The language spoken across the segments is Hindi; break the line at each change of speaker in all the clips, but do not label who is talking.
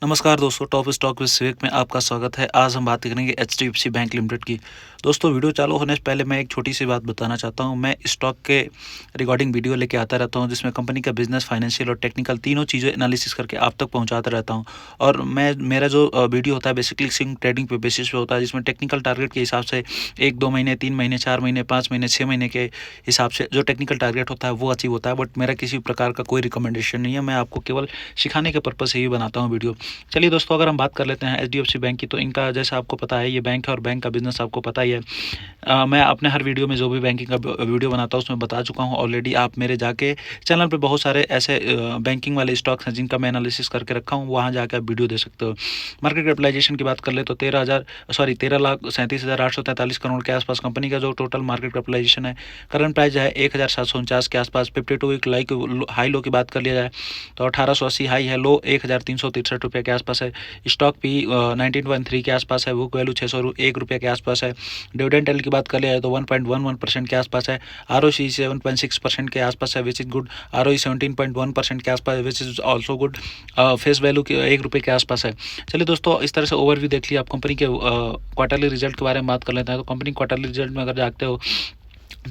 नमस्कार दोस्तों, टॉप स्टॉक विद विवेक में आपका स्वागत है। आज हम बात करेंगे एचडीएफसी बैंक लिमिटेड की। दोस्तों, वीडियो चालू होने से पहले मैं एक छोटी सी बात बताना चाहता हूं। मैं स्टॉक के रिगार्डिंग वीडियो लेके आता रहता हूं, जिसमें कंपनी का बिजनेस, फाइनेंशियल और टेक्निकल तीनों चीज़ें एनालिसिस करके आप तक पहुंचाता रहता हूं। और मेरा जो वीडियो होता है बेसिकली स्विंग ट्रेडिंग पे बेसिस पे होता है, जिसमें टेक्निकल टारगेट के हिसाब से 1-2 महीने, 3 महीने, 4 महीने, 5 महीने, 6 महीने के हिसाब से जो टेक्निकल टारगेट होता है वो अचीव होता है। बट मेरा किसी प्रकार का कोई रिकमेंडेशन नहीं है, मैं आपको केवल सिखाने के पर्पज़ से ही बनाता हूँ वीडियो। चलिए दोस्तों, अगर हम बात कर लेते हैं एचडीएफसी बैंक की, तो इनका जैसा आपको पता है ये बैंक है और बैंक का बिजनेस आपको पता ही है। मैं अपने हर वीडियो में जो भी बैंकिंग का वीडियो बनाता हूँ उसमें बता चुका हूँ ऑलरेडी। आप मेरे जाके चैनल पे बहुत सारे ऐसे बैंकिंग वाले स्टॉक्स हैं जिनका मैं एनालिसिस करके रखा हूँ, वहाँ जाके आप वीडियो दे सकते हो। मार्केट कैपिटलाइजेशन की बात कर ले तो 13,37,843 करोड़ के आसपास कंपनी का जो टोटल मार्केट कैपिटलाइजेशन है। करंट प्राइस है 1,749 के आसपास। 52 वीक हाई लो की बात कर लिया जाए तो 1880 हाई है, लो 1,363 रुपये के आसपास है। स्टॉक पी 19.3 के आसपास है। बुक वैल्यू 601 रुपये के आसपास है। डिविडेंड एल की बात कर लिया जाए तो 1.11% के आसपास है। आरओसी 7.6% के आसपास है, विच इज़ गुड। आरओई 17.1% के आसपास है, which is also good. Face value के 1 रुपये के आसपास है। चलिए दोस्तों, इस तरह से ओवरव्यू देख लिया। आप कंपनी के क्वार्टरली रिजल्ट के बारे में बात कर लेते हैं। तो कंपनी क्वार्टरली रिजल्ट में अगर देखते हो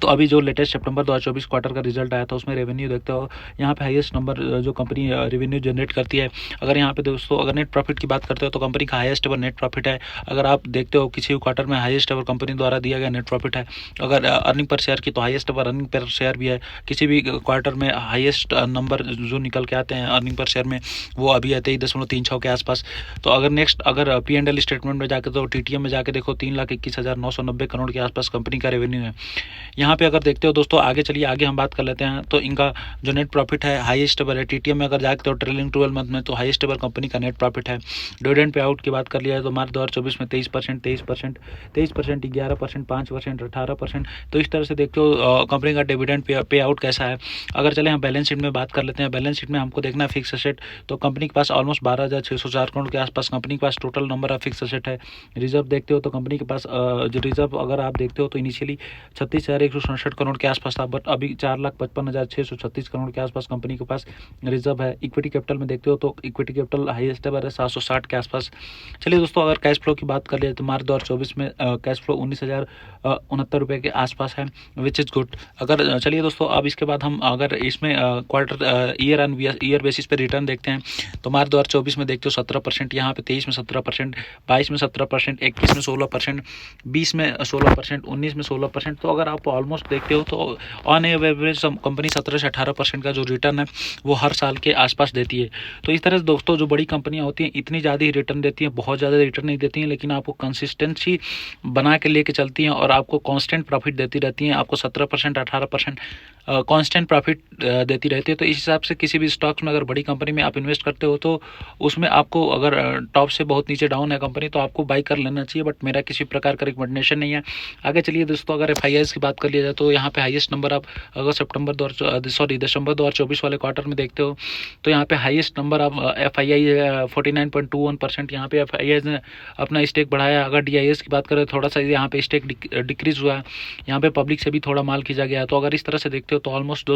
तो अभी जो लेटेस्ट सितंबर 2024 क्वार्टर का रिजल्ट आया था उसमें रेवेन्यू देखते हो, यहाँ पे हाईएस्ट नंबर जो कंपनी रेवेन्यू जनरेट करती है। अगर यहाँ पे दोस्तों अगर नेट प्रॉफिट की बात करते हो तो कंपनी का हाईएस्ट एवर नेट प्रॉफिट है। अगर आप देखते हो किसी क्वार्टर में हाईएस्ट एवर कंपनी द्वारा दिया गया नेट प्रॉफिट है। अगर अर्निंग पर शेयर की तो highest ever earning per share भी है। किसी भी क्वार्टर में हाईएस्ट नंबर जो निकल के आते हैं अर्निंग पर शेयर में, वो अभी है 23.36 के आसपास। तो अगर नेक्स्ट अगर P&L स्टेटमेंट में जाके तो TTM में जाके देखो 3,21,990 करोड़ के आसपास कंपनी का रेवेन्यू है। यहाँ पे अगर देखते हो दोस्तों, आगे चलिए आगे हम बात कर लेते हैं। तो इनका जो नेट प्रॉफिट है हाईएस्ट एवर है। TTM में अगर जाते हो ट्रेलिंग 12 मंथ में तो हाईएस्ट एवर कंपनी का नेट प्रॉफिट है। डिविडेंड पे आउट की बात कर लिया है तो मार्च 2024 में 23%, 23%, 11%, 5%, 18%। तो इस तरह से देखते हो कंपनी का डिविडेंड पे आउट कैसा है। अगर चले हम बैलेंस शीट में बात कर लेते हैं। बैलेंस शीट में हमको देखना है फिक्स एसेट। तो कंपनी के पास ऑलमोस्ट 12,604 करोड़ के आसपास कंपनी के पास total number of fix asset है। रिजर्व देखते हो तो कंपनी के पास जो रिजर्व अगर आप देखते हो तो इनिशियली 36,167 करोड़ के आसपास था, बट अभी 4,55,636 करोड़ के आसपास कंपनी के पास रिजर्व है। इक्विटी कैपिटल में देखते हो तो इक्विटी कैपिटल हाईएस्ट है 760 के आसपास। चलिए दोस्तों, अगर कैश फ्लो की बात कर ले तो मार्च 2024 में कैश फ्लो 19,069 रुपये के आसपास है, विच इज़ गुड। अगर चलिए दोस्तों, अब इसके बाद हम अगर इसमें क्वार्टर ईयर बेसिस पे रिटर्न देखते हैं तो मार्च 2024 में देखते हो 17%, यहाँ पे 23 में 17%, 22 में 17%, 21 में 16%, 20 में 16%, 19 में 16%। तो अगर आप ऑलमोस्ट देखते हो तो ऑन एवरेज कंपनी 17 से 18% का जो रिटर्न है वो हर साल के आसपास देती है। तो इस तरह से दोस्तों जो बड़ी कंपनियां होती हैं इतनी ज़्यादा ही रिटर्न देती हैं, बहुत ज़्यादा रिटर्न नहीं देती हैं, लेकिन आपको कंसिस्टेंसी बना के लेके चलती हैं और आपको कांस्टेंट प्रॉफिट देती रहती हैं। आपको 17%, 18% कांस्टेंट प्रॉफिट देती रहती है। तो इस हिसाब से किसी भी स्टॉक्स में अगर बड़ी कंपनी में आप इन्वेस्ट करते हो तो उसमें आपको अगर टॉप से बहुत नीचे डाउन है कंपनी तो आपको बाई कर लेना चाहिए, बट मेरा किसी प्रकार का रिकमेंडेशन नहीं है। आगे चलिए दोस्तों, अगर FIIs की बात कर लिया जाए तो यहाँ पे हाईएस्ट नंबर आप अगर दिसंबर 2024 वाले क्वार्टर में देखते हो तो यहाँ पे हाईएस्ट नंबर आप FII 49.21%। यहाँ पे FIIs ने अपना स्टेक बढ़ाया। अगर DIS की बात करें थोड़ा सा यहाँ पे स्टेक डिक्रीज हुआ है। यहाँ पे पब्लिक से भी थोड़ा माल खींचा गया है। तो अगर इस तरह से देखते हो तो ऑलमोस्ट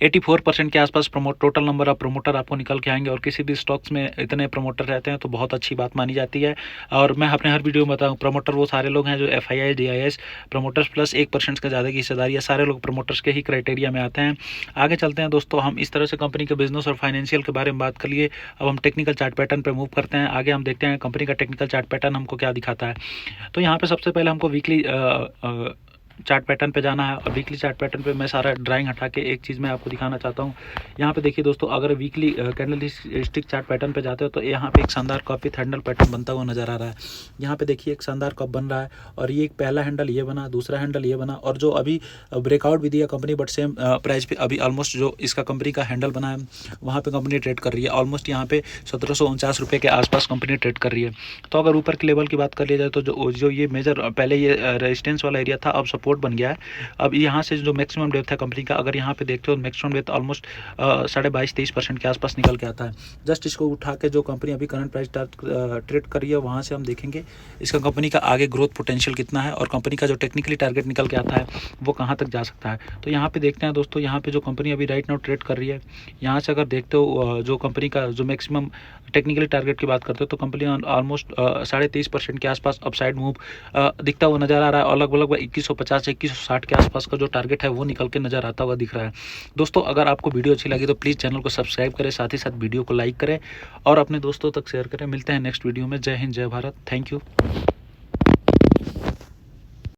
84% के आसपास टोटल नंबर ऑफ प्रमोटर आपको निकल के आएंगे। और किसी भी स्टॉक्स में इतने प्रमोटर रहते हैं तो बहुत अच्छी बात मानी जाती है। और मैं अपने हर वीडियो में बताऊँ, प्रमोटर वो सारे लोग हैं जो FII DIS प्रमोटर्स प्लस 1% का ज़्यादा की हिस्सेदारी है, सारे लोग प्रमोटर्स के ही क्राइटेरिया में आते हैं। आगे चलते हैं दोस्तों, हम इस तरह से कंपनी के बिजनेस और फाइनेंशियल के बारे में बात कर लिए। अब हम टेक्निकल चार्ट पैटर्न पर मूव करते हैं। आगे हम देखते हैं कंपनी का टेक्निकल चार्ट पैटर्न हमको क्या दिखाता है। तो यहाँ पर सबसे पहले हमको वीकली चार्ट पैटर्न पे जाना है। और वीकली चार्ट पैटर्न पे मैं सारा ड्राइंग हटा के एक चीज़ मैं आपको दिखाना चाहता हूँ। यहाँ पे देखिए दोस्तों, अगर weekly candle stick chart pattern पे जाते हो तो यहाँ पे एक शानदार कप विथ हैंडल पैटर्न बनता हुआ नजर आ रहा है। यहाँ पे देखिए एक शानदार कप बन रहा है और ये एक पहला हैंडल ये बना, दूसरा हैंडल ये बना, और जो अभी ब्रेकआउट भी दिया कंपनी बट सेम प्राइस पे अभी ऑलमोस्ट जो इसका कंपनी का हैंडल बना है वहाँ पे कंपनी ट्रेड कर रही है। ऑलमोस्ट यहाँ पे 1749 रुपये के आसपास कंपनी ट्रेड कर रही है। तो अगर ऊपर के लेवल की बात कर लिया जाए तो जो ये मेजर पहले ये रेजिस्टेंस वाला एरिया था अब सपोर्ट बन गया है। अब यहाँ से जो मैक्सिमम डेप्थ है कंपनी का, अगर यहाँ पे देखते हो मैक्सिमम डेप्थ ऑलमोस्ट 22-23% के आसपास निकल के आता है। जस्ट इसको उठा के जो कंपनी अभी करंट प्राइस ट्रेड करी है वहाँ से हम देखेंगे इसका कंपनी का आगे ग्रोथ पोटेंशियल कितना है और कंपनी का जो टेक्निकली टारगेट निकल के आता है वो कहाँ तक जा सकता है। तो यहाँ पे देखते हैं दोस्तों, यहाँ पे जो कंपनी अभी राइट नाउ ट्रेड कर रही है, यहाँ से अगर देखते हो जो कंपनी का जो मैक्सिमम टेक्निकली टारगेट की बात करते हो तो कंपनी ऑलमोस्ट 23.5% के आसपास अपसाइड मूव दिखता हुआ नजर आ रहा है और लगभग 2150 से 2160 के आसपास का जो टारगेट है वो निकल के नजर आता हुआ दिख रहा है। दोस्तों अगर आपको वीडियो अच्छी लगी तो प्लीज़ चैनल को सब्सक्राइब करें, साथ ही साथ वीडियो को लाइक करें और अपने दोस्तों तक शेयर करें। मिलते हैं नेक्स्ट वीडियो में। जय हिंद, जय भारत, थैंक यू।